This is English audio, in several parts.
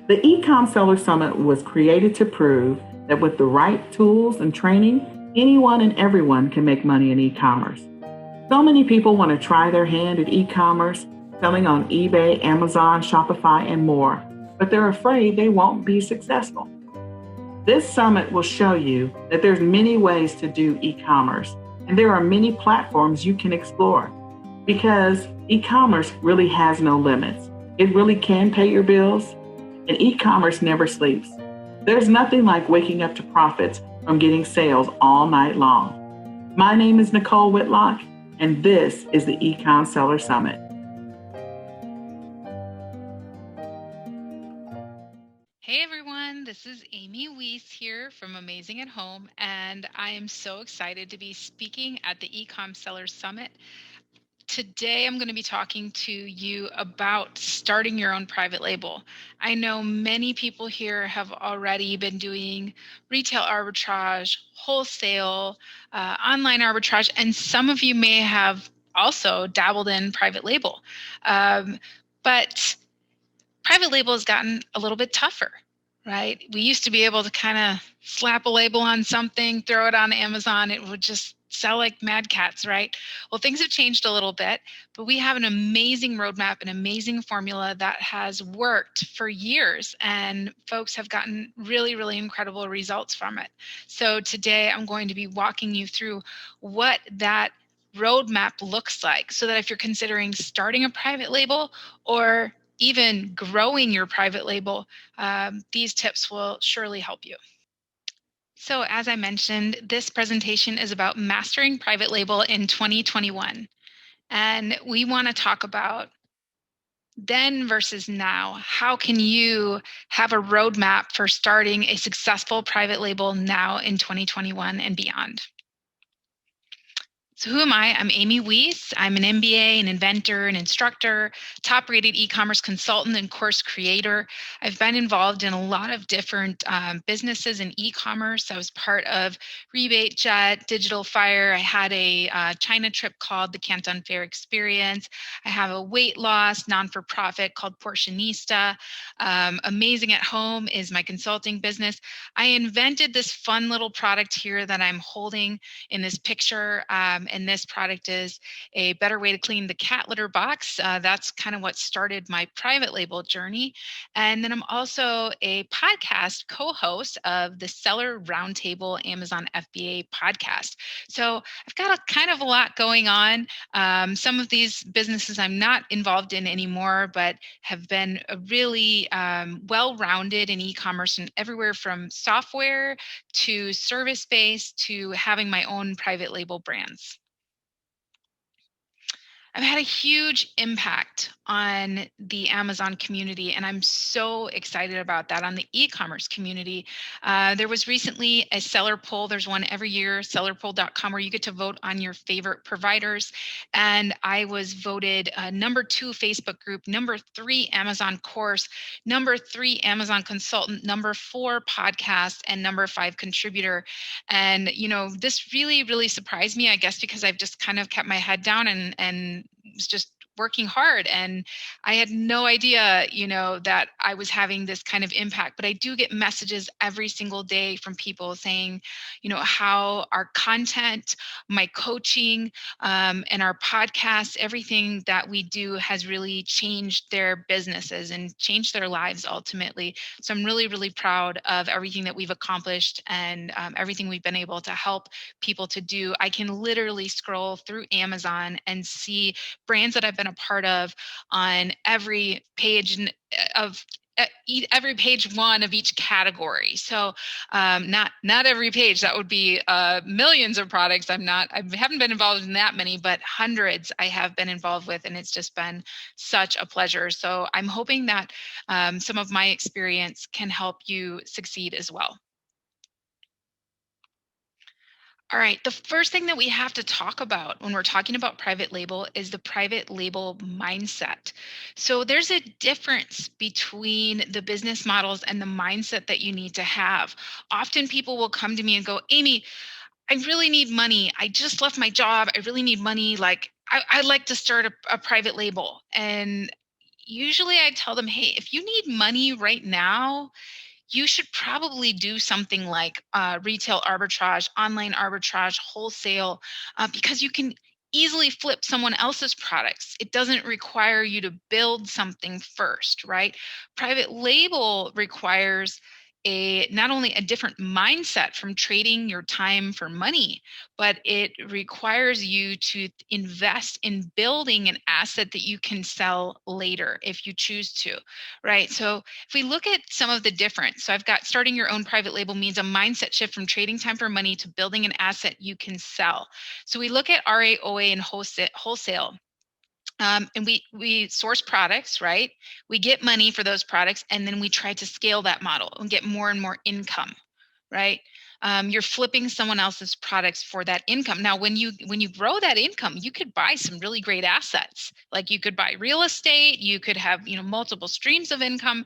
The eCom Seller Summit was created to prove that with the right tools and training, anyone and everyone can make money in e-commerce. So many people want to try their hand at e-commerce, selling on eBay, Amazon, Shopify, and more, but they're afraid they won't be successful. This summit will show you that there's many ways to do e-commerce, and there are many platforms you can explore, because e-commerce really has no limits. It really can pay your bills, and e-commerce never sleeps. There's nothing like waking up to profits from getting sales all night long. My name is Nicole Whitlock, and this is the eCom Seller Summit. Hey everyone, this is Amy Weiss here from Amazing at Home, and I am so excited to be speaking at the eCom Seller Summit. Today, I'm going to be talking to you about starting your own private label. I know many people here have already been doing retail arbitrage, wholesale, online arbitrage, and some of you may have also dabbled in private label. But private label has gotten a little bit tougher, right? We used to be able to kind of slap a label on something, throw it on Amazon, it would just sell like mad cats, right? Well, things have changed a little bit, but we have an amazing roadmap, an amazing formula that has worked for years, and folks have gotten really, really incredible results from it. So today I'm going to be walking you through what that roadmap looks like, so that if you're considering starting a private label or even growing your private label, these tips will surely help you. So as I mentioned, this presentation is about mastering private label in 2021. And we want to talk about then versus now. How can you have a roadmap for starting a successful private label now in 2021 and beyond? So who am I? I'm Amy Weiss. I'm an MBA, an inventor, an instructor, top-rated e-commerce consultant and course creator. I've been involved in a lot of different businesses in e-commerce. I was part of Rebate Jet, Digital Fire. I had a China trip called the Canton Fair Experience. I have a weight loss non-for-profit called Portionista. Amazing at Home is my consulting business. I invented this fun little product here that I'm holding in this picture. And this product is a better way to clean the cat litter box. That's kind of what started my private label journey. And then I'm also a podcast co-host of the Seller Roundtable Amazon FBA podcast. So I've got a kind of a lot going on. Some of these businesses I'm not involved in anymore, but have been really well-rounded in e-commerce, and everywhere from software to service-based to having my own private label brands. I've had a huge impact on the Amazon community, and I'm so excited about that. On the e-commerce community, there was recently a seller poll. There's one every year, sellerpoll.com, where you get to vote on your favorite providers. And I was voted number 2 Facebook group, number 3 Amazon course, number 3 Amazon consultant, number 4 podcast, and number 5 contributor. And this really, really surprised me, I guess, because I've just kind of kept my head down and was just working hard, and I had no idea that I was having this kind of impact. But I do get messages every single day from people saying how our content, my coaching, and our podcasts, everything that we do has really changed their businesses and changed their lives ultimately. So I'm really, really proud of everything that we've accomplished, and everything we've been able to help people to do. I can literally scroll through Amazon and see brands that I've been a part of on every page of every page one of each category. So not every page, that would be millions of products. I haven't been involved in that many, but hundreds I have been involved with, and it's just been such a pleasure. So I'm hoping that some of my experience can help you succeed as well. All right, the first thing that we have to talk about when we're talking about private label is the private label mindset. So there's a difference between the business models and the mindset that you need to have. Often people will come to me and go, Amy, I really need money. I just left my job. I really need money. Like, I'd like to start a private label. And usually I tell them, hey, if you need money right now, you should probably do something like retail arbitrage, online arbitrage, wholesale, because you can easily flip someone else's products. It doesn't require you to build something first, right? Private label requires a not only a different mindset from trading your time for money, but it requires you to invest in building an asset that you can sell later if you choose to, right? So if we look at some of the difference, so I've got starting your own private label means a mindset shift from trading time for money to building an asset you can sell. So we look at RAOA and wholesale. And we source products, right? We get money for those products, and then we try to scale that model and get more and more income, right? You're flipping someone else's products for that income. Now, when you grow that income, you could buy some really great assets. Like you could buy real estate, you could have multiple streams of income,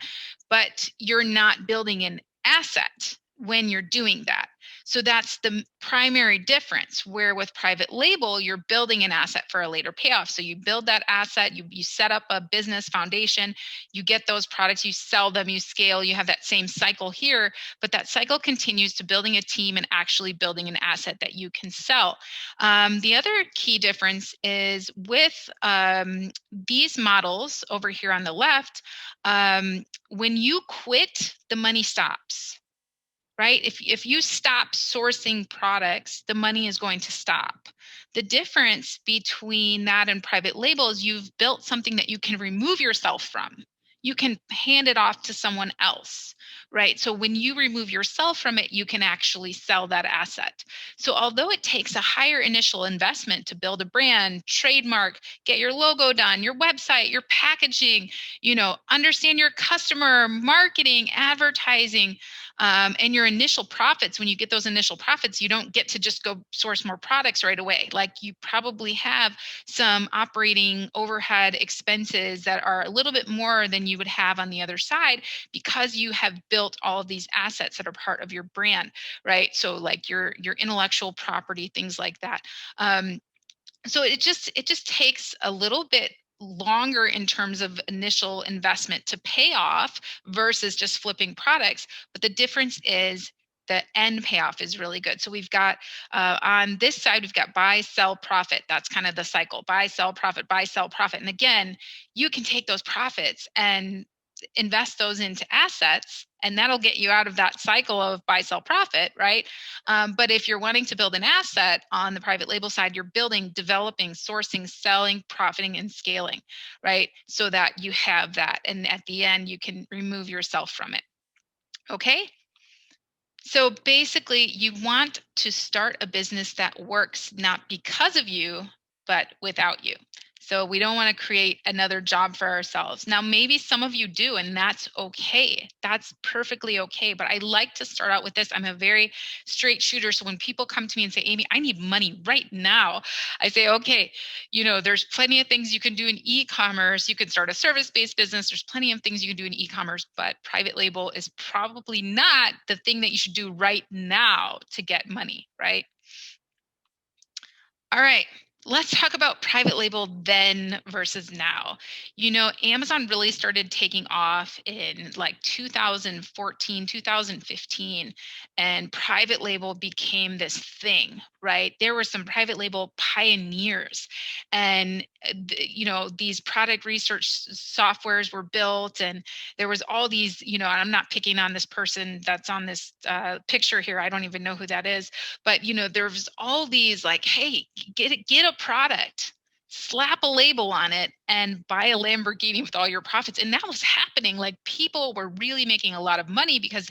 but you're not building an asset when you're doing that. So that's the primary difference, where with private label, you're building an asset for a later payoff. So you build that asset, you set up a business foundation, you get those products, you sell them, you scale, you have that same cycle here, but that cycle continues to building a team and actually building an asset that you can sell. The other key difference is with these models over here on the left, when you quit, the money stops, right? If you stop sourcing products, the money is going to stop. The difference between that and private label is you've built something that you can remove yourself from. You can hand it off to someone else, right? So when you remove yourself from it, you can actually sell that asset. So although it takes a higher initial investment to build a brand, trademark, get your logo done, your website, your packaging, understand your customer, marketing, advertising, and your initial profits, when you get those initial profits, you don't get to just go source more products right away. Like you probably have some operating overhead expenses that are a little bit more than you would have on the other side, because you have built all of these assets that are part of your brand, right? So like your intellectual property, things like that. So it just takes a little bit longer in terms of initial investment to pay off versus just flipping products, but the difference is the end payoff is really good. So we've got on this side, we've got buy, sell, profit. That's kind of the cycle: buy, sell, profit, buy, sell, profit. And again, you can take those profits and invest those into assets, and that'll get you out of that cycle of buy, sell, profit, right? But if you're wanting to build an asset on the private label side, you're building, developing, sourcing, selling, profiting, and scaling, right? So that you have that, and at the end, you can remove yourself from it. Okay? So basically, you want to start a business that works not because of you, but without you. So we don't want to create another job for ourselves. Now, maybe some of you do, and that's okay. That's perfectly okay. But I like to start out with this. I'm a very straight shooter. So when people come to me and say, Amy, I need money right now, I say, okay, there's plenty of things you can do in e-commerce. You can start a service-based business. There's plenty of things you can do in e-commerce, but private label is probably not the thing that you should do right now to get money, right? All right, let's talk about private label then versus now. Amazon really started taking off in like 2014, 2015, and private label became this thing, right? There were some private label pioneers, and these product research softwares were built, and there was all these, and I'm not picking on this person that's on this picture here. I don't even know who that is, but there's all these like, hey, get a product, slap a label on it, and buy a Lamborghini with all your profits. And that was happening. Like people were really making a lot of money because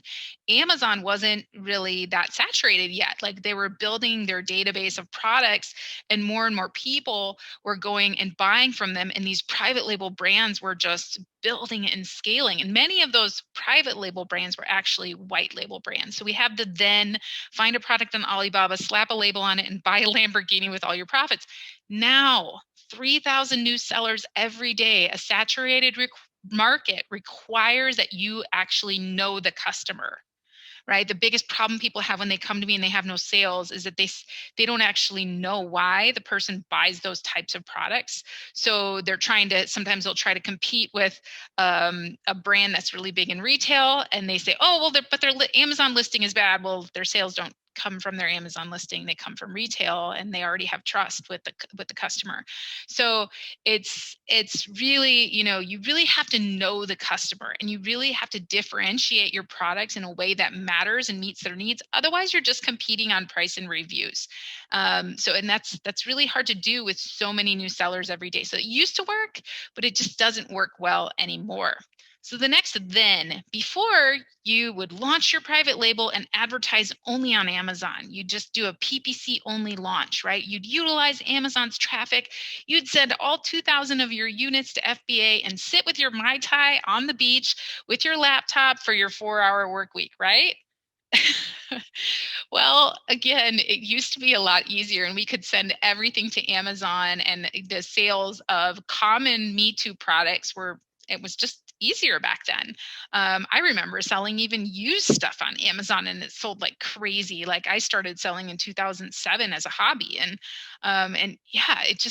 Amazon wasn't really that saturated yet. Like they were building their database of products, and more people were going and buying from them, and these private label brands were just building and scaling. And many of those private label brands were actually white label brands. So we have the then find a product on Alibaba, slap a label on it, and buy a Lamborghini with all your profits. Now, 3,000 new sellers every day. A saturated market requires that you actually know the customer, right? The biggest problem people have when they come to me and they have no sales is that they don't actually know why the person buys those types of products. So they're trying to, sometimes they'll try to compete with a brand that's really big in retail, and they say, oh, well, but their Amazon listing is bad. Well, their sales don't come from their Amazon listing, they come from retail, and they already have trust with the customer. So it's really, you really have to know the customer, and you really have to differentiate your products in a way that matters and meets their needs. Otherwise, you're just competing on price and reviews. And that's really hard to do with so many new sellers every day. So it used to work, but it just doesn't work well anymore. So the next then, before you would launch your private label and advertise only on Amazon, you just do a PPC only launch, right? You'd utilize Amazon's traffic. You'd send all 2,000 of your units to FBA and sit with your Mai Tai on the beach with your laptop for your 4-hour work week, right? Well, again, it used to be a lot easier, and we could send everything to Amazon, and the sales of common Me Too products it was just easier back then. I remember selling even used stuff on Amazon, and it sold like crazy. Like I started selling in 2007 as a hobby, and yeah, it's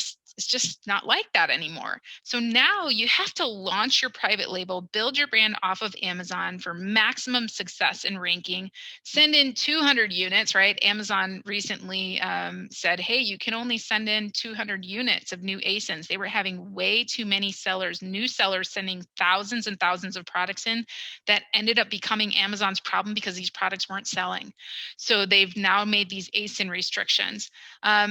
just not like that anymore. So now you have to launch your private label, build your brand off of Amazon for maximum success and ranking. Send in 200 units, right? Amazon recently said, hey, you can only send in 200 units of new ASINs. They were having way too many sellers, new sellers sending thousands and thousands of products in, that ended up becoming Amazon's problem because these products weren't selling. So they've now made these ASIN restrictions.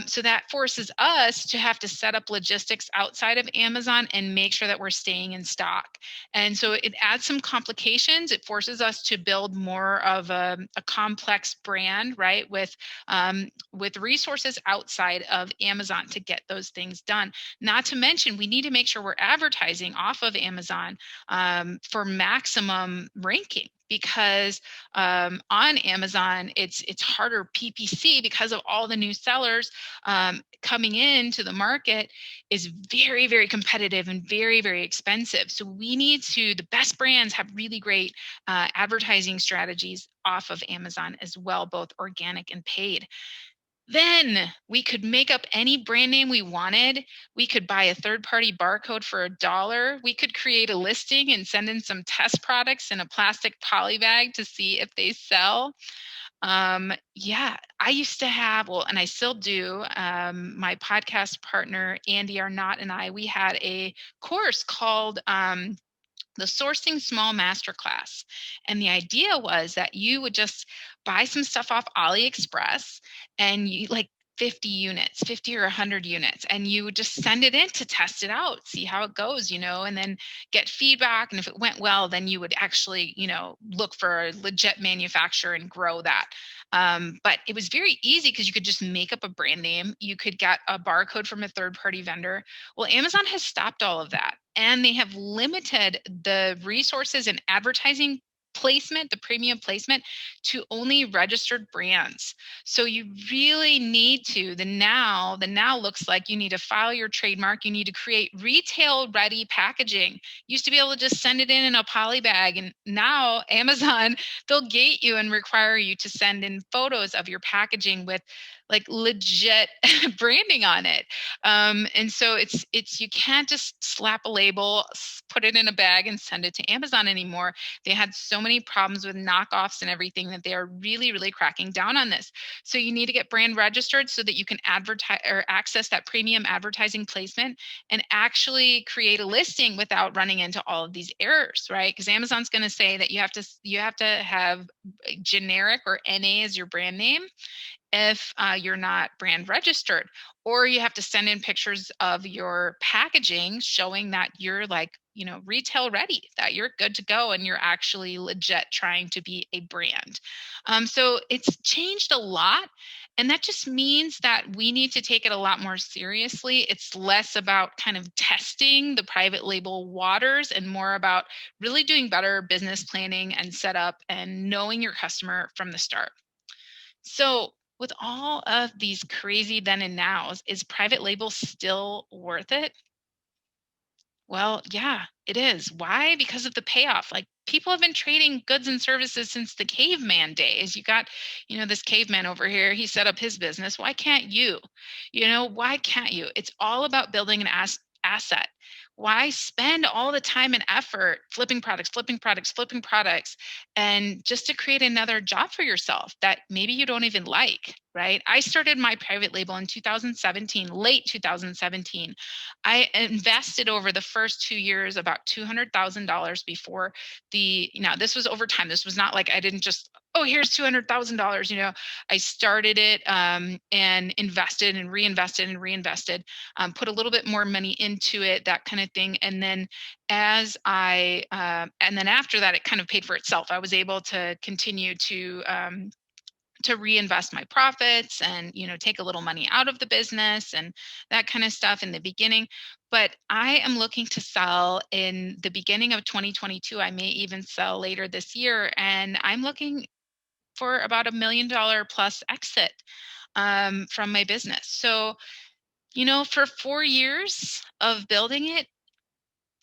So that forces us to have to set up logistics outside of Amazon and make sure that we're staying in stock. And so it adds some complications. It forces us to build more of a complex brand, right? With resources outside of Amazon to get those things done. Not to mention, we need to make sure we're advertising off of Amazon for maximum ranking, because on Amazon it's harder PPC because of all the new sellers coming into the market is very, very competitive and very, very expensive. So we need to, the best brands have really great advertising strategies off of Amazon as well, both organic and paid. Then we could make up any brand name we wanted. We could buy a third-party barcode for $1. We could create a listing and send in some test products in a plastic poly bag to see if they sell. Yeah, I used to have, well, and I still do. My podcast partner, Andy Arnott, and we had a course called the Sourcing Small Masterclass. And the idea was that you would just buy some stuff off AliExpress, and you like 50 units, 50 or 100 units, and you would just send it in to test it out, see how it goes, and then get feedback. And if it went well, then you would actually, look for a legit manufacturer and grow that. But it was very easy because you could just make up a brand name. You could get a barcode from a third party vendor. Well, Amazon has stopped all of that, and they have limited the resources and advertising placement, the premium placement, to only registered brands. So you really need to, the now looks like you need to file your trademark. You need to create retail ready packaging. Used to be able to just send it in a poly bag, and now Amazon, they'll gate you and require you to send in photos of your packaging with like legit branding on it. And so it's you can't just slap a label, put it in a bag, and send it to Amazon anymore. They had so many problems with knockoffs and everything that they are really, really cracking down on this. So you need to get brand registered so that you can advertise or access that premium advertising placement and actually create a listing without running into all of these errors, right? Because Amazon's going to say that you have to have generic or NA as your brand name if you're not brand registered, or you have to send in pictures of your packaging showing that you're like, retail ready, that you're good to go and you're actually legit trying to be a brand. So it's changed a lot. And that just means that we need to take it a lot more seriously. It's less about kind of testing the private label waters and more about really doing better business planning and setup and knowing your customer from the start. So, with all of these crazy then and nows, is private label still worth it? Well, yeah, it is. Why? Because of the payoff. Like people have been trading goods and services since the caveman days. You got, this caveman over here, he set up his business. Why can't you? Why can't you? It's all about building an asset. Why spend all the time and effort flipping products, flipping products, flipping products, and just to create another job for yourself that maybe you don't even like, right? I started my private label in 2017, late 2017. I invested over the first 2 years about $200,000 before this was over time. This was not like I didn't just, oh, here's $200,000. I started it and invested and reinvested and reinvested, put a little bit more money into it, that kind of thing. And then and then after that, it kind of paid for itself. I was able to continue to reinvest my profits and take a little money out of the business and that kind of stuff in the beginning. But I am looking to sell in the beginning of 2022. I may even sell later this year, and I'm looking for about $1 million plus exit from my business. So for 4 years of building it,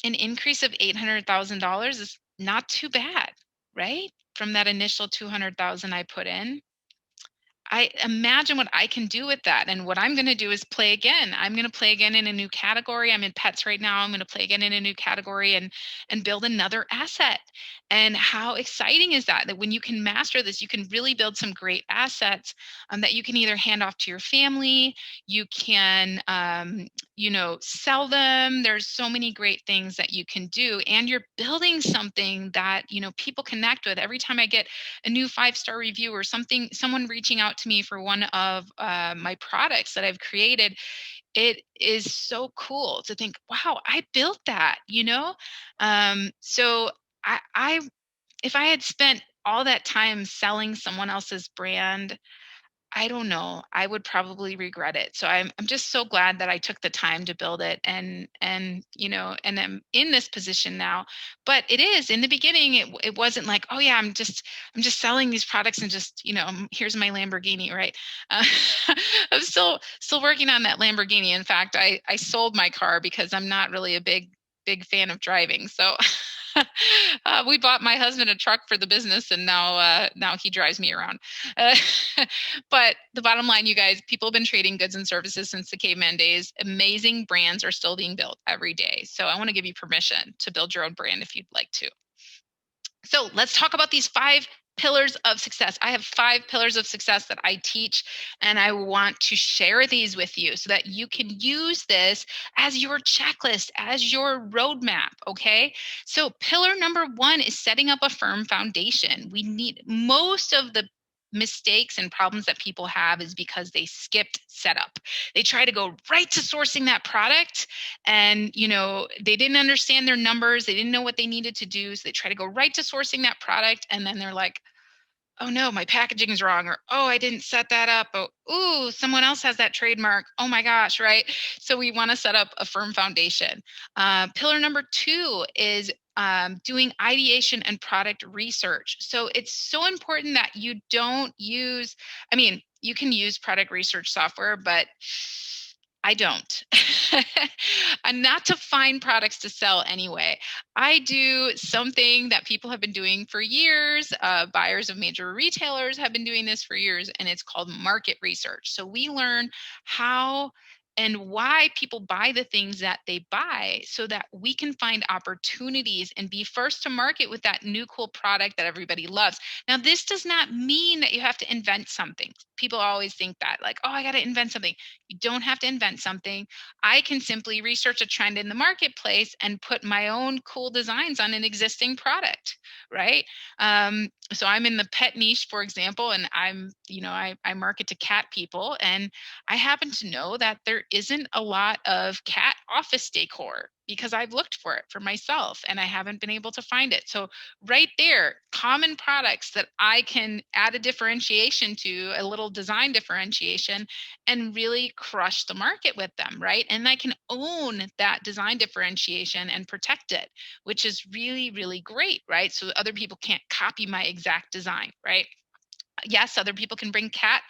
an increase of $800,000 is not too bad, right? From that initial 200,000 I put in. I imagine what I can do with that. And what I'm going to do is play again. I'm going to play again in a new category. I'm in pets right now. I'm going to play again in a new category and build another asset. And how exciting is that? That when you can master this, you can really build some great assets that you can either hand off to your family, you can sell them. There's so many great things that you can do. And you're building something that, people connect with. Every time I get a new 5-star review or someone reaching out to me for one of my products that I've created, it is so cool to think, wow, I built that. So I if I had spent all that time selling someone else's brand, I don't know. I would probably regret it. So I'm just so glad that I took the time to build it and I'm in this position now. But it is in the beginning it wasn't like, oh yeah, I'm just selling these products and just, here's my Lamborghini, right? Uh, I'm still working on that Lamborghini. In fact, I sold my car because I'm not really a big fan of driving. So we bought my husband a truck for the business, and now he drives me around. Uh, but the bottom line, you guys, people have been trading goods and services since the caveman days. Amazing brands are still being built every day. So I want to give you permission to build your own brand if you'd like to. So let's talk about these 5 pillars of success. I have 5 pillars of success that I teach, and I want to share these with you so that you can use this as your checklist, as your roadmap. Okay. So pillar number 1 is setting up a firm foundation. We need most of the mistakes and problems that people have is because they skipped setup. They try to go right to sourcing that product and they didn't understand their numbers, they didn't know what they needed to do, so they try to go right to sourcing that product, and then they're like, oh no, my packaging is wrong, or oh, I didn't set that up, oh, ooh, someone else has that trademark, oh my gosh, right? So we want to set up a firm foundation. Pillar number 2 is doing ideation and product research. So it's so important that you don't use, you can use product research software, but I don't. And not to find products to sell anyway. I do something that people have been doing for years. Buyers of major retailers have been doing this for years, and it's called market research. So we learn how and why people buy the things that they buy so that we can find opportunities and be first to market with that new cool product that everybody loves. Now, this does not mean that you have to invent something. People always think that, like, oh, I got to invent something. You don't have to invent something. I can simply research a trend in the marketplace and put my own cool designs on an existing product, right? So I'm in the pet niche, for example, and I market to cat people, and I happen to know that there isn't a lot of cat office decor because I've looked for it for myself and I haven't been able to find it. So right there, common products that I can add a differentiation to, a little design differentiation, and really crush the market with them, right? And I can own that design differentiation and protect it, which is really, really great, right? So other people can't copy my exact design, right? Yes, other people can bring cat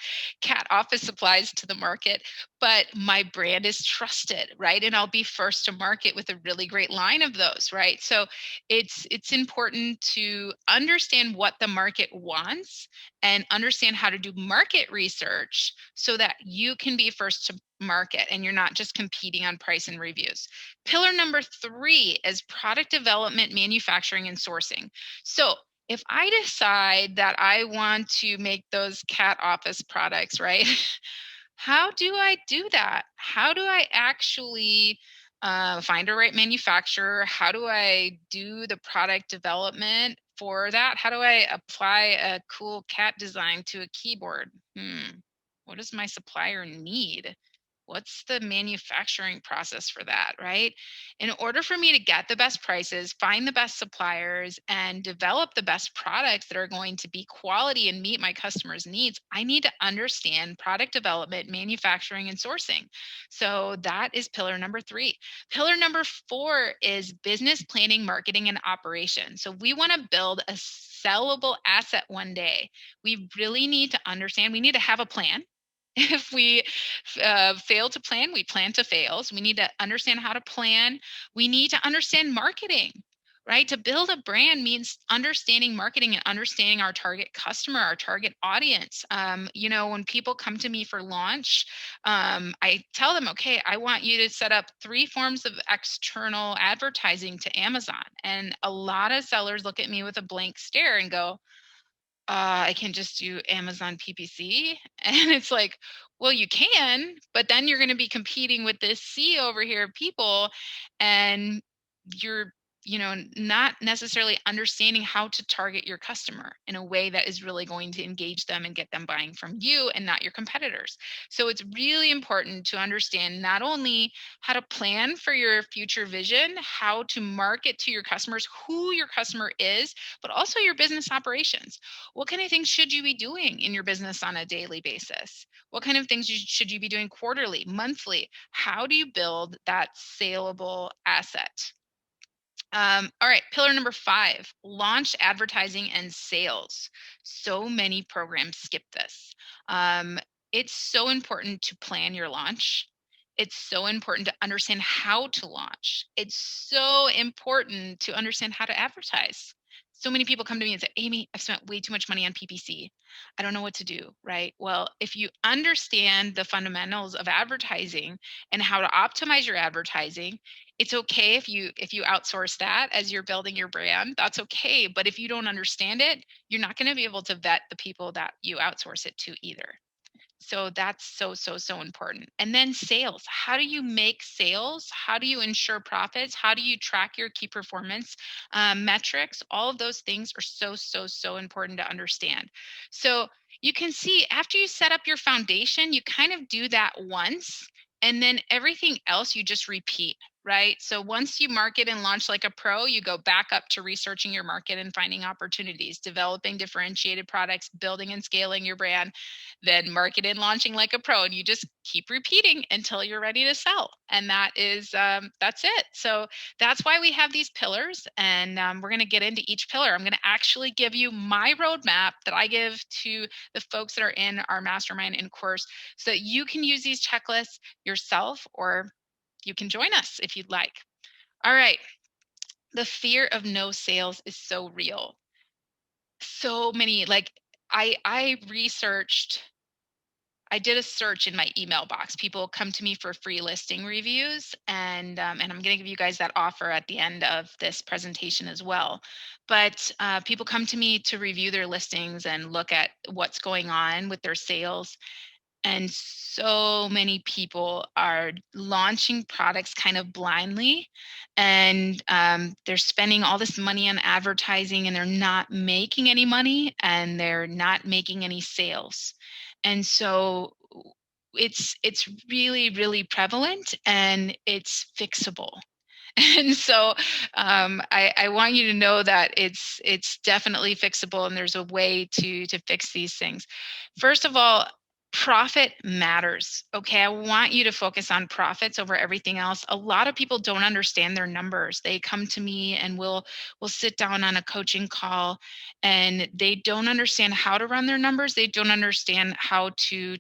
office supplies to the market, but my brand is trusted, right? And I'll be first to market with a really great line of those, right? So it's important to understand what the market wants and understand how to do market research so that you can be first to market and you're not just competing on price and reviews. Pillar number 3 is product development, manufacturing, and sourcing. So if I decide that I want to make those cat office products, right? How do I do that? How do I actually find a right manufacturer? How do I do the product development for that? How do I apply a cool cat design to a keyboard? What does my supplier need? What's the manufacturing process for that, right? In order for me to get the best prices, find the best suppliers, and develop the best products that are going to be quality and meet my customers' needs, I need to understand product development, manufacturing, and sourcing. So that is pillar number 3. Pillar number 4 is business planning, marketing, and operation. So we want to build a sellable asset one day. We really need to understand, we need to have a plan. If we fail to plan, we plan to fail. So we need to understand how to plan. We need to understand marketing, right? To build a brand means understanding marketing and understanding our target customer, our target audience. When people come to me for launch, I tell them, okay, I want you to set up 3 forms of external advertising to Amazon. And a lot of sellers look at me with a blank stare and go, I can just do Amazon PPC. And it's like, well, you can, but then you're going to be competing with this sea over here of people, and you're, not necessarily understanding how to target your customer in a way that is really going to engage them and get them buying from you and not your competitors. So it's really important to understand not only how to plan for your future vision, how to market to your customers, who your customer is, but also your business operations. What kind of things should you be doing in your business on a daily basis? What kind of things should you be doing quarterly, monthly? How do you build that saleable asset? All right, pillar number 5, launch advertising and sales. So many programs skip this. Um, it's so important to plan your launch. It's so important to understand how to launch. It's so important to understand how to advertise. So many people come to me and say, Amy, I've spent way too much money on PPC. I don't know what to do, right? Well, if you understand the fundamentals of advertising and how to optimize your advertising, it's okay if you outsource that as you're building your brand. That's okay. But if you don't understand it, you're not going to be able to vet the people that you outsource it to either. So that's so, so, so important. And then sales. How do you make sales? How do you ensure profits? How do you track your key performance metrics? All of those things are so, so, so important to understand. So you can see after you set up your foundation, you kind of do that once, and then everything else you just repeat, right? So once you market and launch like a pro, you go back up to researching your market and finding opportunities, developing differentiated products, building and scaling your brand, then market and launching like a pro, and you just keep repeating until you're ready to sell. And that's it. So that's why we have these pillars, and we're going to get into each pillar. I'm going to actually give you my roadmap that I give to the folks that are in our mastermind and course, so that you can use these checklists yourself, or you can join us if you'd like. All right. The fear of no sales is so real. So many, like, I researched, I did a search in my email box. People come to me for free listing reviews, and I'm going to give you guys that offer at the end of this presentation as well. But people come to me to review their listings and look at what's going on with their sales. And so many people are launching products kind of blindly, and they're spending all this money on advertising, and they're not making any money, and they're not making any sales. And so it's really, really prevalent, and it's fixable. And so I want you to know that it's definitely fixable, and there's a way to fix these things. First of all, Profit matters. Okay. I want you to focus on profits over everything else. A lot of people don't understand their numbers. They come to me and we'll sit down on a coaching call and they don't understand how to run their numbers. They don't understand how to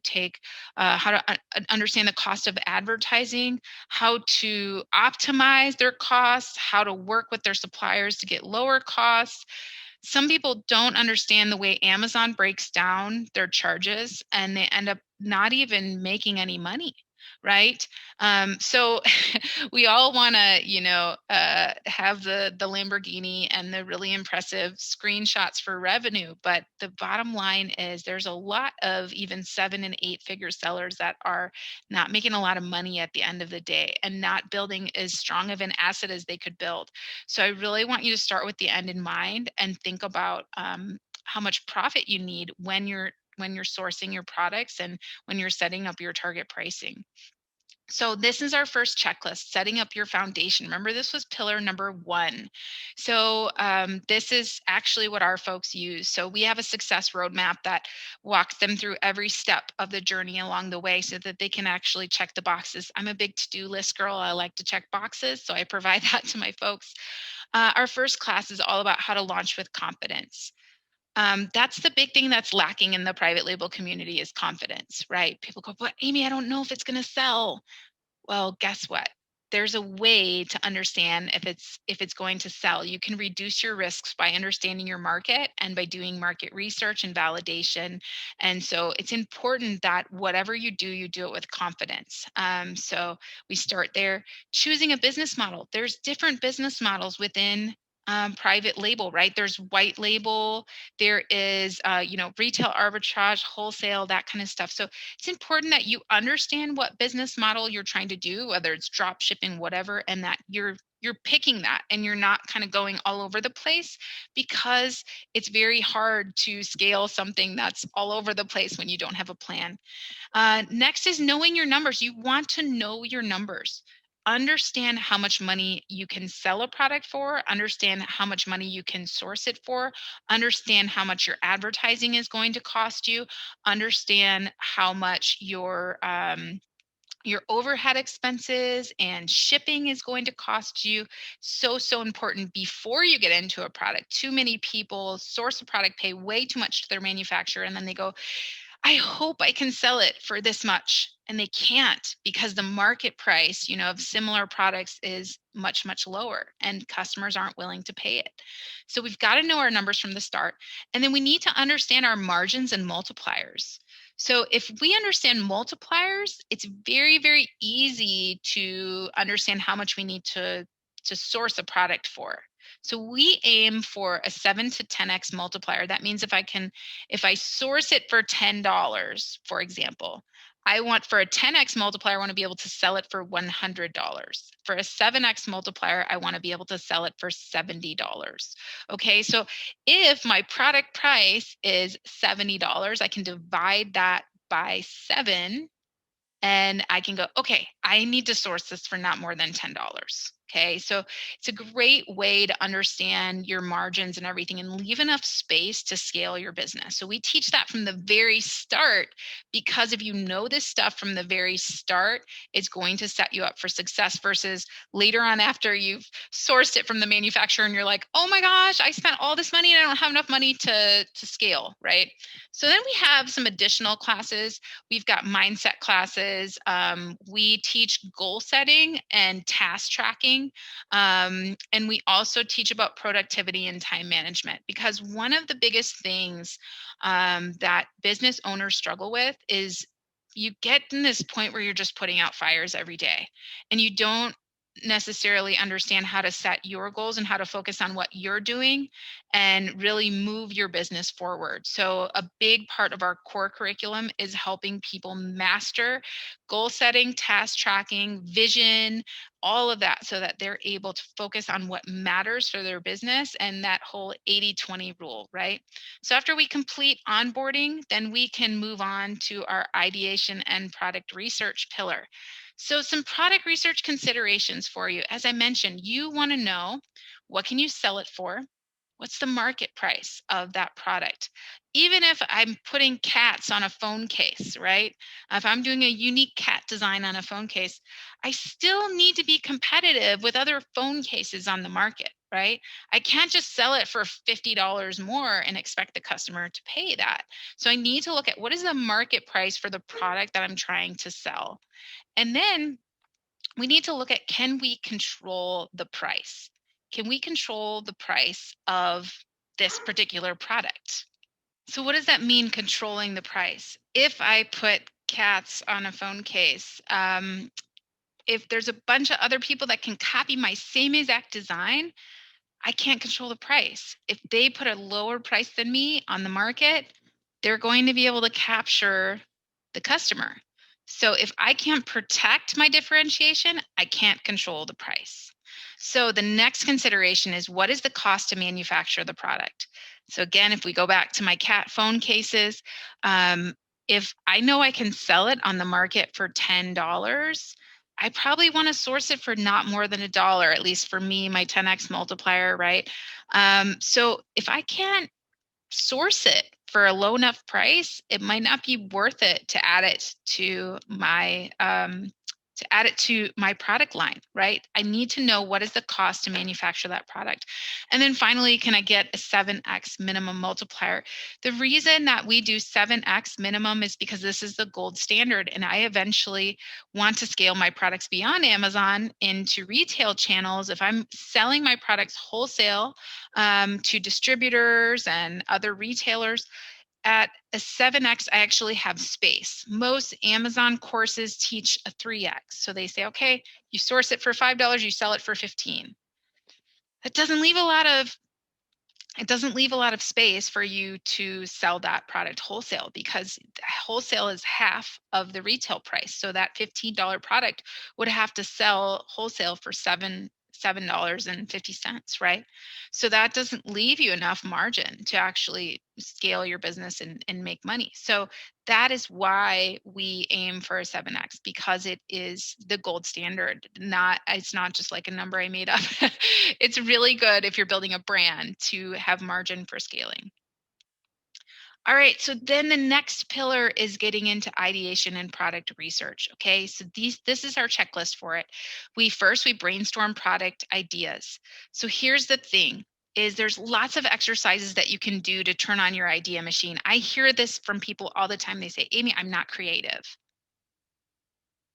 understand the cost of advertising, how to optimize their costs, how to work with their suppliers to get lower costs. Some people don't understand the way Amazon breaks down their charges and they end up not even making any money, right? So we all want to, have the Lamborghini and the really impressive screenshots for revenue, but the bottom line is there's a lot of even 7 and 8 figure sellers that are not making a lot of money at the end of the day and not building as strong of an asset as they could build. So I really want you to start with the end in mind and think about how much profit you need when you're sourcing your products and when you're setting up your target pricing. So this is our first checklist, setting up your foundation. Remember, this was pillar number 1. So this is actually what our folks use. So we have a success roadmap that walks them through every step of the journey along the way so that they can actually check the boxes. I'm a big to-do list girl. I like to check boxes, so I provide that to my folks. Our first class is all about how to launch with confidence. That's the big thing that's lacking in the private label community is confidence, right? People go, but Amy, I don't know if it's going to sell. Well, guess what? There's a way to understand if it's going to sell. You can reduce your risks by understanding your market and by doing market research and validation. And so it's important that whatever you do it with confidence. So we start there. Choosing a business model. There's different business models within private label, right? There's white label, there is retail arbitrage, wholesale, that kind of stuff. So it's important that you understand what business model you're trying to do, whether it's drop shipping, whatever, and that you're picking that and you're not kind of going all over the place, because it's very hard to scale something that's all over the place when you don't have a plan. Next is knowing your numbers. You want to know your numbers. Understand how much money you can sell a product for, understand how much money you can source it for, understand how much your advertising is going to cost you, understand how much your overhead expenses and shipping is going to cost you. So important before you get into a product. Too many people source a product, pay way too much to their manufacturer, and then they go, I hope I can sell it for this much. And they can't, because the market price, of similar products is much, much lower and customers aren't willing to pay it. So we've got to know our numbers from the start. And then we need to understand our margins and multipliers. So if we understand multipliers, it's very, very easy to understand how much we need to source a product for. So we aim for a 7 to 10x multiplier. That means if I source it for $10, for example, I want for a 10x multiplier, I want to be able to sell it for $100. For a 7x multiplier, I want to be able to sell it for $70. Okay, so if my product price is $70, I can divide that by 7 and I can go, okay, I need to source this for not more than $10. Okay, so it's a great way to understand your margins and everything and leave enough space to scale your business. So we teach that from the very start, because if you know this stuff from the very start, it's going to set you up for success versus later on after you've sourced it from the manufacturer and you're like, oh my gosh, I spent all this money and I don't have enough money to scale, right? So then we have some additional classes. We've got mindset classes. We teach goal setting and task tracking. And we also teach about productivity and time management, because one of the biggest things that business owners struggle with is you get in this point where you're just putting out fires every day and you don't necessarily understand how to set your goals and how to focus on what you're doing and really move your business forward. So a big part of our core curriculum is helping people master goal setting, task tracking, vision, all of that, so that they're able to focus on what matters for their business and that whole 80/20 rule, right? So after we complete onboarding, then we can move on to our ideation and product research pillar. So some product research considerations for you. As I mentioned, you want to know, what can you sell it for? What's the market price of that product? Even if I'm putting cats on a phone case, right? If I'm doing a unique cat design on a phone case, I still need to be competitive with other phone cases on the market, right? I can't just sell it for $50 more and expect the customer to pay that. So I need to look at what is the market price for the product that I'm trying to sell. And then we need to look at, can we control the price? Can we control the price of this particular product? So, what does that mean, controlling the price? If I put cats on a phone case, if there's a bunch of other people that can copy my same exact design, I can't control the price. If they put a lower price than me on the market, they're going to be able to capture the customer. So if I can't protect my differentiation, I can't control the price. So the next consideration is, what is the cost to manufacture the product? So again, if we go back to my cat phone cases, um, if I know I can sell it on the market for $10, I probably want to source it for not more than $1, at least for me, my 10x multiplier, right? So if I can't source it for a low enough price, it might not be worth it to add it to my product line, right? I need to know, what is the cost to manufacture that product. And then finally, can I get a 7x minimum multiplier? The reason that we do 7x minimum is because this is the gold standard, and I eventually want to scale my products beyond Amazon into retail channels. If I'm selling my products wholesale to distributors and other retailers, at a 7x, I actually have space. Most Amazon courses teach a 3x. So they say, okay, you source it for $5, you sell it for 15. That doesn't leave a lot of it doesn't leave a lot of space for you to sell that product wholesale, because wholesale is half of the retail price. So that $15 product would have to sell wholesale for $7.50, right? So that doesn't leave you enough margin to actually scale your business and make money. So that is why we aim for a 7x, because it is the gold standard. It's not just like a number I made up. It's really good if you're building a brand to have margin for scaling. All right, so then the next pillar is getting into ideation and product research. Okay, so this is our checklist for it. We brainstorm product ideas. So here's the thing, is there's lots of exercises that you can do to turn on your idea machine. I hear this from people all the time. They say, Amy, I'm not creative.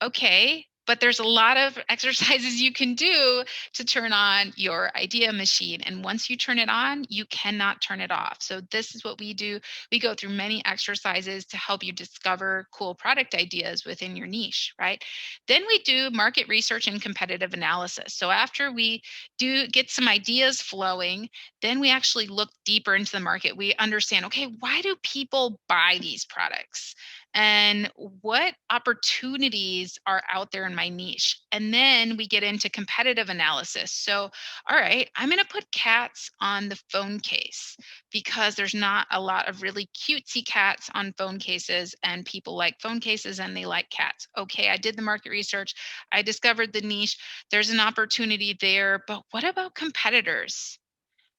Okay, but there's a lot of exercises you can do to turn on your idea machine. And once you turn it on, you cannot turn it off. So this is what we do. We go through many exercises to help you discover cool product ideas within your niche, right? Then we do market research and competitive analysis. So after we do get some ideas flowing, then we actually look deeper into the market. We understand, okay, why do people buy these products? And what opportunities are out there in my niche? And then we get into competitive analysis. So, all right, I'm going to put cats on the phone case because there's not a lot of really cutesy cats on phone cases, and people like phone cases and they like cats. Okay, I did the market research, I discovered the niche, there's an opportunity there, but what about competitors?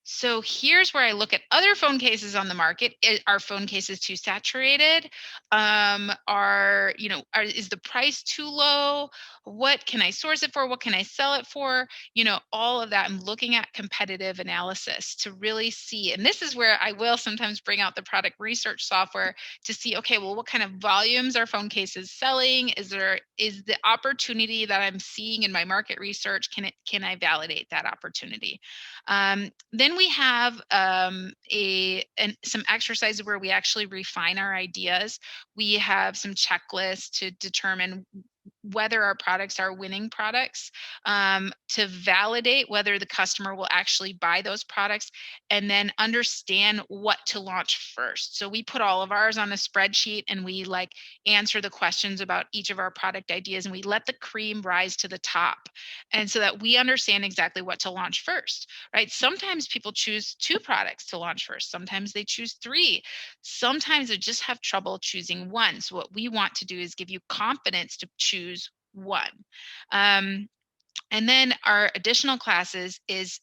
So here's where I look at other phone cases on the market. Are phone cases too saturated? Is the price too low? What can I source it for? What can I sell it for? All of that. I'm looking at competitive analysis to really see. And this is where I will sometimes bring out the product research software to see, okay, well, what kind of volumes are phone cases selling? Is the opportunity that I'm seeing in my market research, can I validate that opportunity? Then we have some exercises where we actually refine our ideas. We have some checklists to determine whether our products are winning products, to validate whether the customer will actually buy those products, and then understand what to launch first. So we put all of ours on a spreadsheet, and we answer the questions about each of our product ideas, and we let the cream rise to the top, and so that we understand exactly what to launch first, right? Sometimes people choose 2 products to launch first. Sometimes they choose 3. Sometimes they just have trouble choosing one. So what we want to do is give you confidence to choose one. And then our additional classes is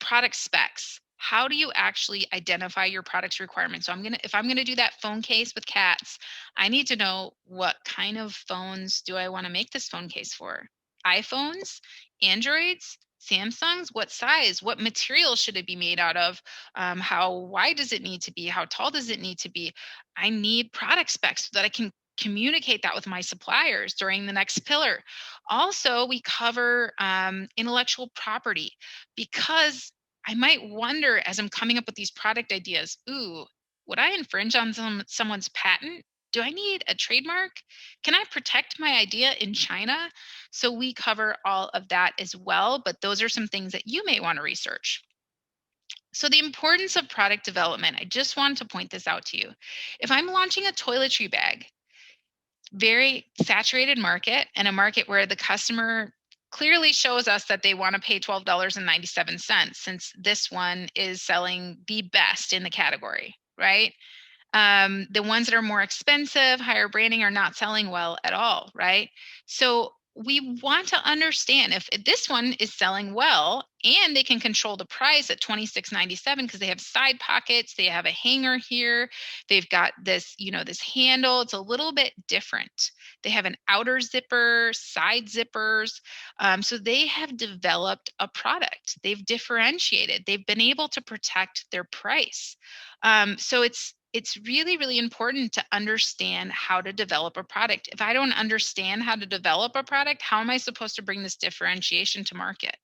product specs. how do you actually identify your product's requirements? So if I'm gonna do that phone case with cats, I need to know what kind of phones do I want to make this phone case for? iPhones, Androids, Samsungs? What size? What material should it be made out of? How wide does it need to be? How tall does it need to be? I need product specs so that I can communicate that with my suppliers during the next pillar. Also, we cover intellectual property because I might wonder as I'm coming up with these product ideas, ooh, would I infringe on someone's patent? Do I need a trademark? Can I protect my idea in China? So we cover all of that as well, but those are some things that you may want to research. So, the importance of product development, I just wanted to point this out to you. If I'm launching a toiletry bag, very saturated market and a market where the customer clearly shows us that they want to pay $12.97 since this one is selling the best in the category, right? The ones that are more expensive, higher branding are not selling well at all, right? So we want to understand if this one is selling well and they can control the price at $26.97 because they have side pockets, they have a hanger here, they've got this, this handle. It's a little bit different. They have an outer zipper, side zippers. So they have developed a product. They've differentiated. They've been able to protect their price. So it's really, really important to understand how to develop a product. If I don't understand how to develop a product, how am I supposed to bring this differentiation to market?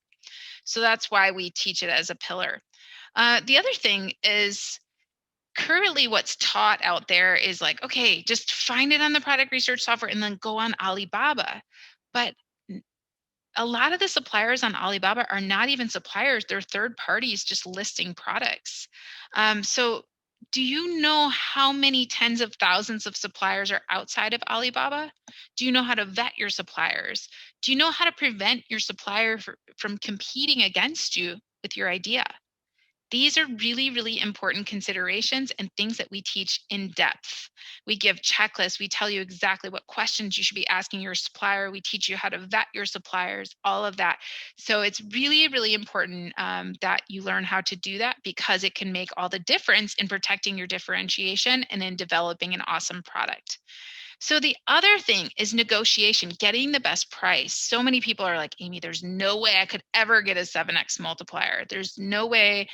So that's why we teach it as a pillar. The other thing is currently what's taught out there is like, okay, just find it on the product research software and then go on Alibaba. But a lot of the suppliers on Alibaba are not even suppliers, they're third parties just listing products. So, do you know how many tens of thousands of suppliers are outside of Alibaba? Do you know how to vet your suppliers? Do you know how to prevent your supplier from competing against you with your idea? These are really, really important considerations and things that we teach in depth. We give checklists. We tell you exactly what questions you should be asking your supplier. We teach you how to vet your suppliers, all of that. So it's really, really important that you learn how to do that because it can make all the difference in protecting your differentiation and in developing an awesome product. So the other thing is negotiation, getting the best price. So many people are like, Amy, there's no way I could ever get a 7x multiplier. There's no way,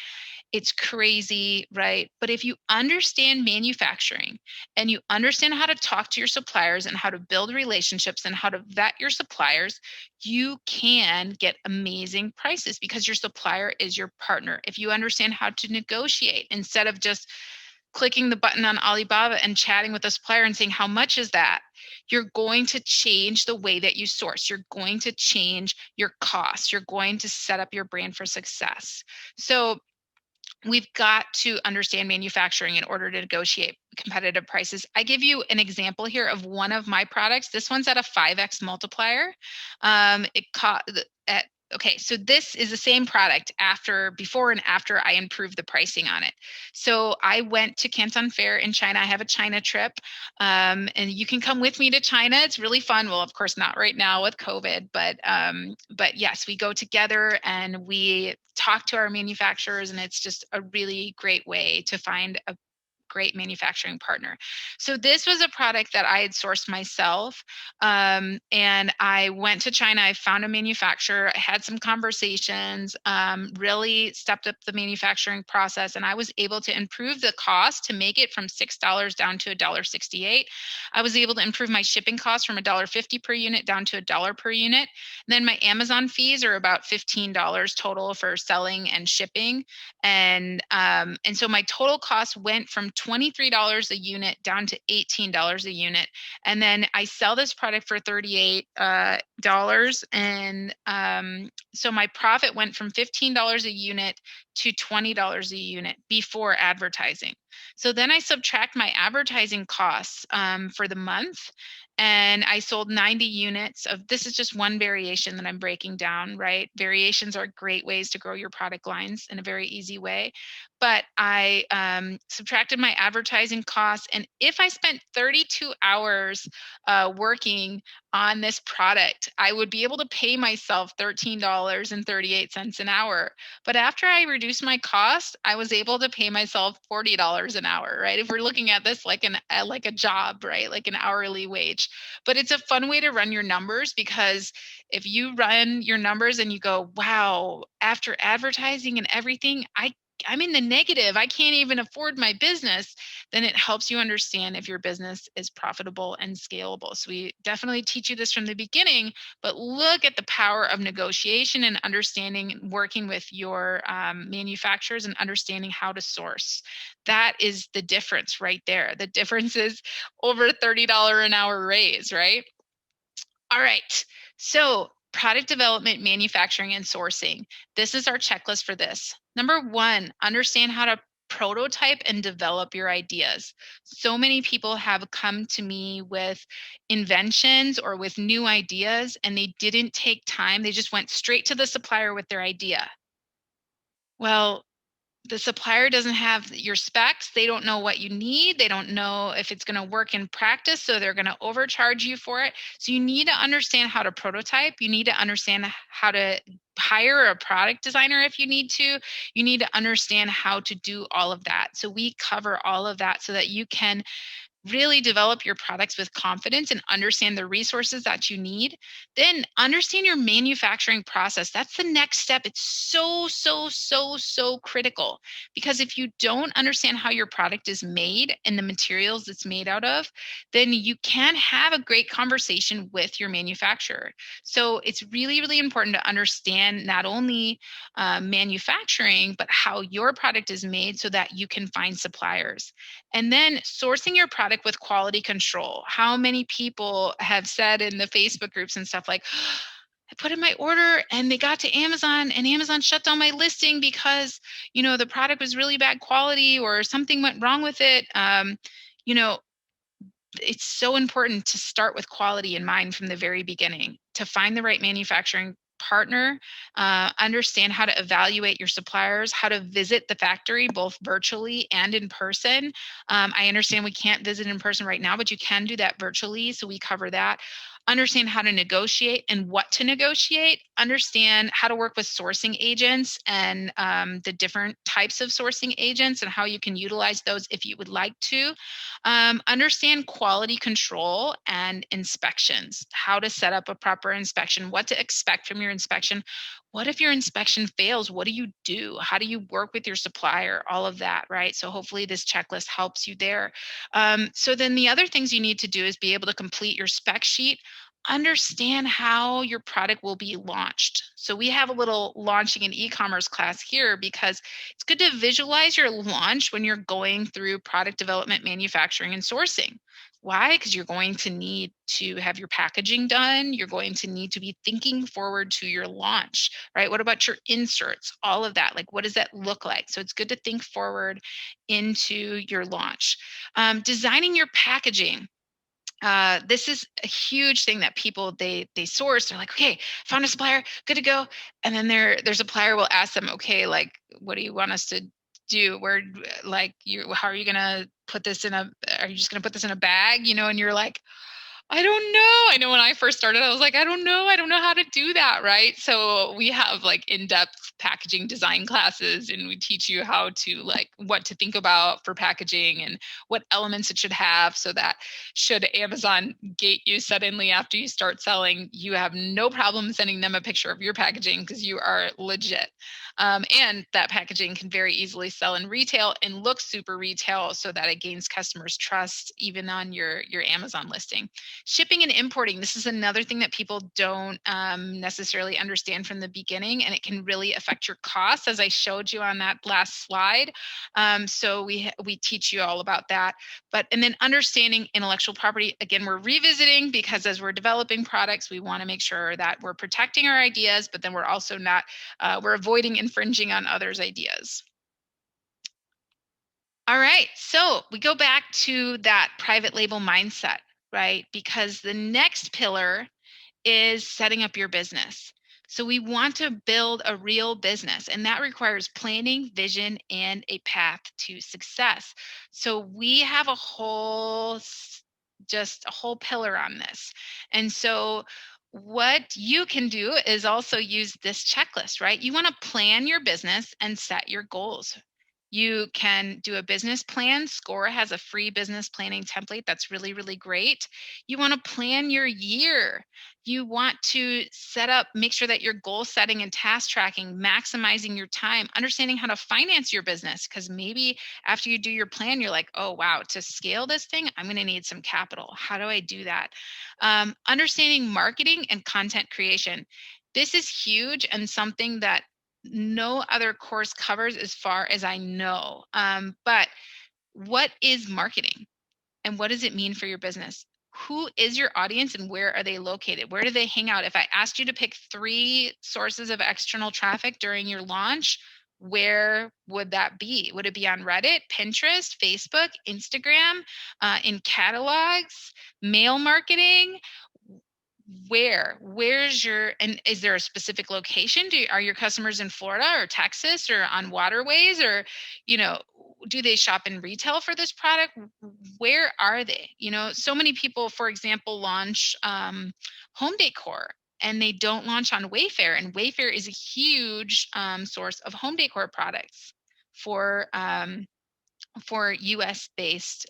it's crazy, right? But if you understand manufacturing and you understand how to talk to your suppliers and how to build relationships and how to vet your suppliers, you can get amazing prices because your supplier is your partner. If you understand how to negotiate instead of just clicking the button on Alibaba and chatting with a supplier and saying, how much is that? You're going to change the way that you source. You're going to change your costs. You're going to set up your brand for success. So we've got to understand manufacturing in order to negotiate competitive prices. I give you an example here of one of my products. This one's at a 5x multiplier. It caught at Okay, so this is the same product before and after I improved the pricing on it. So I went to Canton Fair in China. I have a China trip, and you can come with me to China. It's really fun. Well, of course, not right now with COVID, but yes, we go together and we talk to our manufacturers, and it's just a really great way to find a great manufacturing partner. So this was a product that I had sourced myself, and I went to China. I found a manufacturer, I had some conversations, really stepped up the manufacturing process, and I was able to improve the cost to make it from $6 down to $1.68. I was able to improve my shipping costs from $1.50 per unit down to $1 per unit. And then my Amazon fees are about $15 total for selling and shipping, and so my total cost went from $23 a unit down to $18 a unit. And then I sell this product for $38. And so my profit went from $15 a unit to $20 a unit before advertising. So then I subtract my advertising costs for the month, and I sold 90 units of this. Is just one variation that I'm breaking down, right? Variations are great ways to grow your product lines in a very easy way. But I subtracted my advertising costs, and if I spent 32 hours working on this product, I would be able to pay myself $13.38 an hour. But after I reduced my cost, I was able to pay myself $40 an hour, right? If we're looking at this like like a job, right? Like an hourly wage. But it's a fun way to run your numbers, because if you run your numbers and you go, wow, after advertising and everything, I'm in the negative. I can't even afford my business. Then it helps you understand if your business is profitable and scalable. So we definitely teach you this from the beginning, but look at the power of negotiation and understanding, working with your manufacturers and understanding how to source. That is the difference right there. The difference is over $30 an hour raise, right? All right. So, product development, manufacturing, and sourcing. This is our checklist for this. Number one, understand how to prototype and develop your ideas. So many people have come to me with inventions or with new ideas, and they didn't take time. They just went straight to the supplier with their idea. Well, the supplier doesn't have your specs. They don't know what you need. They don't know if it's going to work in practice. So they're going to overcharge you for it. So you need to understand how to prototype. You need to understand how to hire a product designer if you need to. You need to understand how to do all of that. So we cover all of that so that you can really develop your products with confidence and understand the resources that you need. Then understand your manufacturing process. That's the next step. It's so critical, because if you don't understand how your product is made and the materials it's made out of, then you can't have a great conversation with your manufacturer. So it's really important to understand not only manufacturing, but how your product is made so that you can find suppliers. And then sourcing your product with quality control. How many people have said in the Facebook groups and stuff like, I put in my order and they got to Amazon and Amazon shut down my listing because, the product was really bad quality or something went wrong with it. You know, it's so important to start with quality in mind from the very beginning, to find the right manufacturing partner, understand how to evaluate your suppliers, how to visit the factory both virtually and in person. I understand we can't visit in person right now, but you can do that virtually. So we cover that. Understand how to negotiate and what to negotiate, understand how to work with sourcing agents and the different types of sourcing agents and how you can utilize those if you would like to. Understand quality control and inspections, how to set up a proper inspection, what to expect from your inspection. What if your inspection fails? What do you do? How do you work with your supplier? All of that, right? So hopefully this checklist helps you there. So then the other things you need to do is be able to complete your spec sheet, understand how your product will be launched. So we have a little launching an e-commerce class here because it's good to visualize your launch when you're going through product development, manufacturing, and sourcing. Why? Because you're going to need to have your packaging done. You're going to need to be thinking forward to your launch, right? What about your inserts? All of that. Like, what does that look like? So it's good to think forward into your launch. Designing your packaging. This is a huge thing that people they source. They're like, okay, found a supplier, good to go. And then their supplier will ask them, okay, like, what do you want us to do? Where, like, how are you gonna put this in a? Are you just gonna put this in a bag? And you're like, I don't know. I know when I first started, I was like, I don't know. I don't know how to do that. Right. So we have like in-depth packaging design classes, and we teach you how to, like, what to think about for packaging and what elements it should have, so that should Amazon gate you suddenly after you start selling, you have no problem sending them a picture of your packaging because you are legit. And that packaging can very easily sell in retail and look super retail so that it gains customers' trust even on your Amazon listing. Shipping and importing. This is another thing that people don't necessarily understand from the beginning, and it can really affect your costs, as I showed you on that last slide. So we teach you all about that. And then understanding intellectual property. Again, we're revisiting, because as we're developing products, we want to make sure that we're protecting our ideas, but then we're also not, we're avoiding infringing on others' ideas. All right, so we go back to that private label mindset, right? Because the next pillar is setting up your business. So we want to build a real business, and that requires planning, vision, and a path to success. So we have a whole just a whole pillar on this. And so what you can do is also use this checklist, right? You want to plan your business and set your goals. You can do a business plan. Score has a free business planning template that's really, really great. You want to plan your year. You want to set up, make sure that you're goal setting and task tracking, maximizing your time, understanding how to finance your business. Because maybe after you do your plan, you're like, oh, wow, to scale this thing, I'm going to need some capital. How do I do that? Understanding marketing and content creation. This is huge and something that no other course covers as far as I know. But what is marketing and what does it mean for your business? Who is your audience and where are they located? Where do they hang out? If I asked you to pick 3 sources of external traffic during your launch, where would that be? Would it be on Reddit, Pinterest, Facebook, Instagram, in catalogs, mail marketing? Where's your, and is there a specific location? Are your customers in Florida or Texas or on waterways, or you know, do they shop in retail for this product? Where are they? So many people, for example, launch home decor and they don't launch on Wayfair, and Wayfair is a huge source of home decor products for US based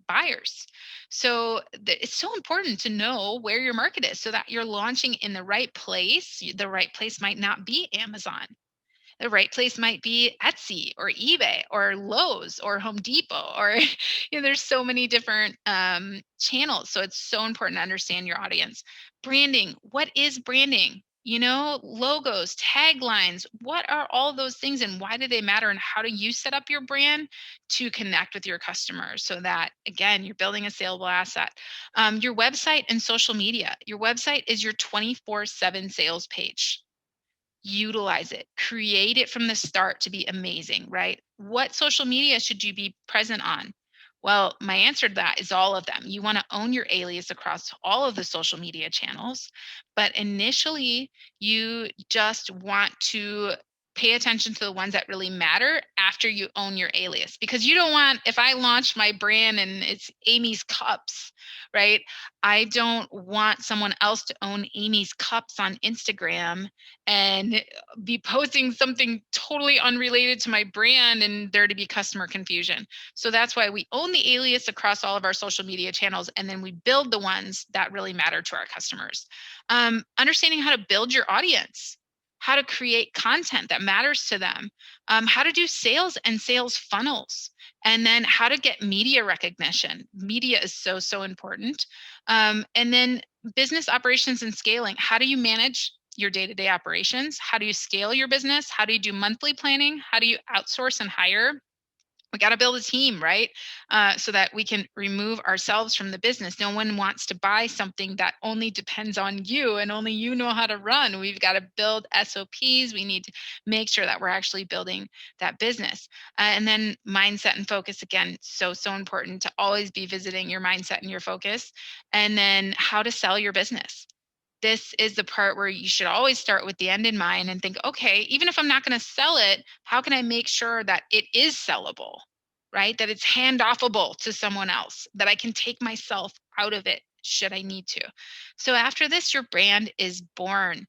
buyers. So it's so important to know where your market is so that you're launching in the right place. The right place might not be Amazon. The right place might be Etsy or eBay or Lowe's or Home Depot, or there's so many different channels. So it's so important to understand your audience. Branding. What is branding? Logos, taglines. What are all those things and why do they matter? And how do you set up your brand to connect with your customers so that, again, you're building a saleable asset? Your website and social media. Your website is your 24/7 sales page. Utilize it, create it from the start to be amazing, right? What social media should you be present on? Well, my answer to that is all of them. You want to own your alias across all of the social media channels, but initially you just want to pay attention to the ones that really matter after you own your alias, because you don't want, if I launch my brand and it's Amy's Cups, right? I don't want someone else to own Amy's Cups on Instagram and be posting something totally unrelated to my brand and there to be customer confusion. So that's why we own the alias across all of our social media channels, and then we build the ones that really matter to our customers. Understanding how to build your audience, how to create content that matters to them, how to do sales and sales funnels, and then how to get media recognition. Media is so, so important. And then business operations and scaling. How do you manage your day-to-day operations? How do you scale your business? How do you do monthly planning? How do you outsource and hire? We got to build a team, right? So that we can remove ourselves from the business. No one wants to buy something that only depends on you and only you know how to run. We've got to build SOPs. We need to make sure that we're actually building that business. And then mindset and focus, again, so, so important to always be visiting your mindset and your focus. And then how to sell your business. This is the part where you should always start with the end in mind and think, okay, even if I'm not going to sell it, how can I make sure that it is sellable, right? That it's handoffable to someone else, that I can take myself out of it should I need to. So after this, your brand is born.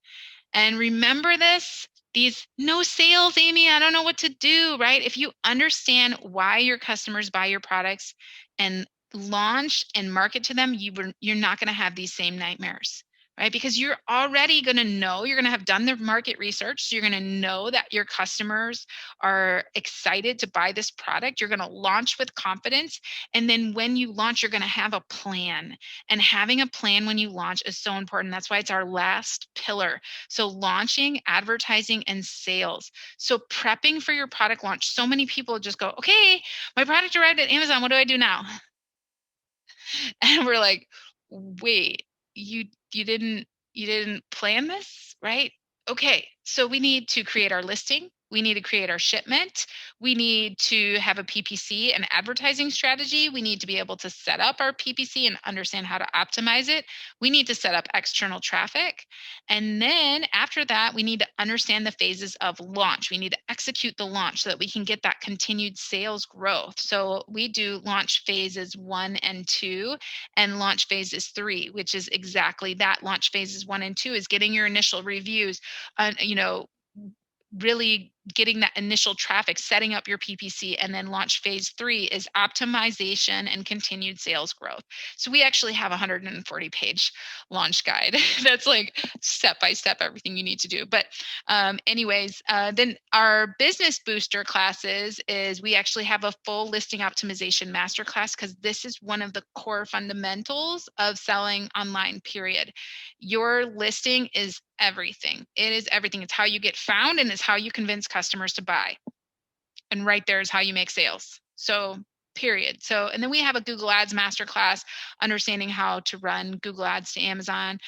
And remember this, these no sales, Amy, I don't know what to do, right? If you understand why your customers buy your products and launch and market to them, you're not going to have these same nightmares, right? Because you're already going to know, you're going to have done the market research. So you're going to know that your customers are excited to buy this product. You're going to launch with confidence. And then when you launch, you're going to have a plan. And having a plan when you launch is so important. That's why it's our last pillar. So launching, advertising, and sales. So prepping for your product launch. So many people just go, okay, my product arrived at Amazon. What do I do now? And we're like, wait, you didn't plan this, right? Okay, so we need to create our listing. We need to create our shipment. We need to have a PPC and advertising strategy. We need to be able to set up our PPC and understand how to optimize it. We need to set up external traffic. And then after that, we need to understand the phases of launch. We need to execute the launch so that we can get that continued sales growth. So we do launch phases 1 and 2 and launch phases 3, which is exactly that. Launch phases 1 and 2 is getting your initial reviews, really getting that initial traffic, setting up your PPC, and then launch phase 3 is optimization and continued sales growth. So we actually have a 140-page launch guide that's like step by step everything you need to do. But then our business booster classes is we actually have a full listing optimization masterclass because this is one of the core fundamentals of selling online, period. Your listing is everything. It is everything. It's how you get found and it's how you convince customers to buy. And right there is how you make sales. So period. So, and then we have a Google Ads masterclass, understanding how to run Google Ads to Amazon.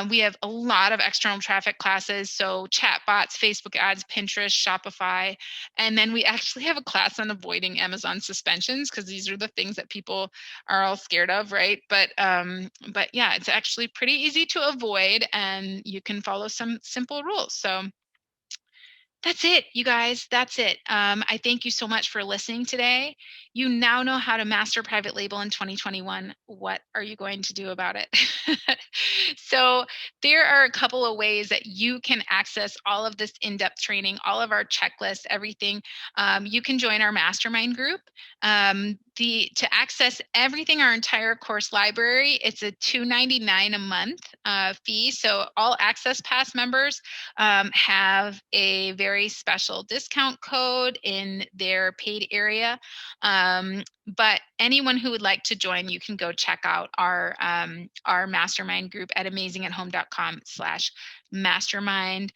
We have a lot of external traffic classes, so chatbots, Facebook ads, Pinterest, Shopify. And then we actually have a class on avoiding Amazon suspensions because these are the things that people are all scared of, right? But yeah, it's actually pretty easy to avoid and you can follow some simple rules. So that's it, you guys. That's it. I thank you so much for listening today. You now know how to master private label in 2021. What are you going to do about it? So, there are a couple of ways that you can access all of this in depth training, all of our checklists, everything. You can join our mastermind group. To access everything, our entire course library, it's a $299 a month fee. So, all Access Pass members have a very special discount code in their paid area. But anyone who would like to join, you can go check out our mastermind group at amazingathome.com/mastermind.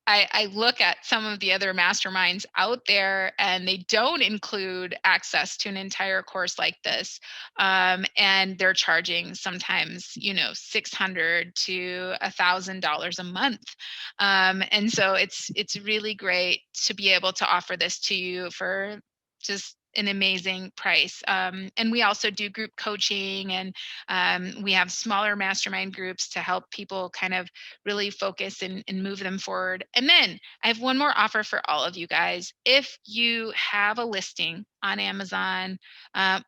I look at some of the other masterminds out there and they don't include access to an entire course like this. And they're charging sometimes, $600 to $1,000 a month. And so it's really great to be able to offer this to you for just an amazing price. And we also do group coaching and we have smaller mastermind groups to help people kind of really focus and move them forward. And then I have one more offer for all of you guys. If you have a listing on Amazon, on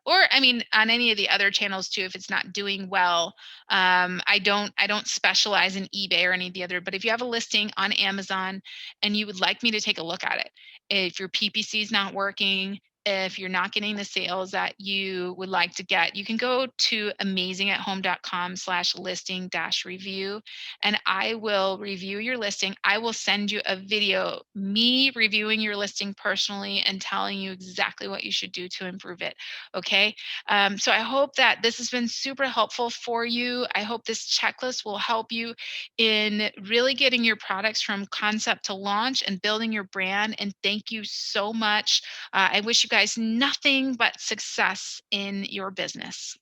any of the other channels too, if it's not doing well, I don't specialize in eBay or any of the other, but if you have a listing on Amazon and you would like me to take a look at it, if your PPC is not working, if you're not getting the sales that you would like to get, you can go to amazingathome.com/listing-review and I will review your listing. I will send you a video, me reviewing your listing personally and telling you exactly what you should do to improve it. Okay. So I hope that this has been super helpful for you. I hope this checklist will help you in really getting your products from concept to launch and building your brand. And thank you so much. I wish you guys nothing but success in your business.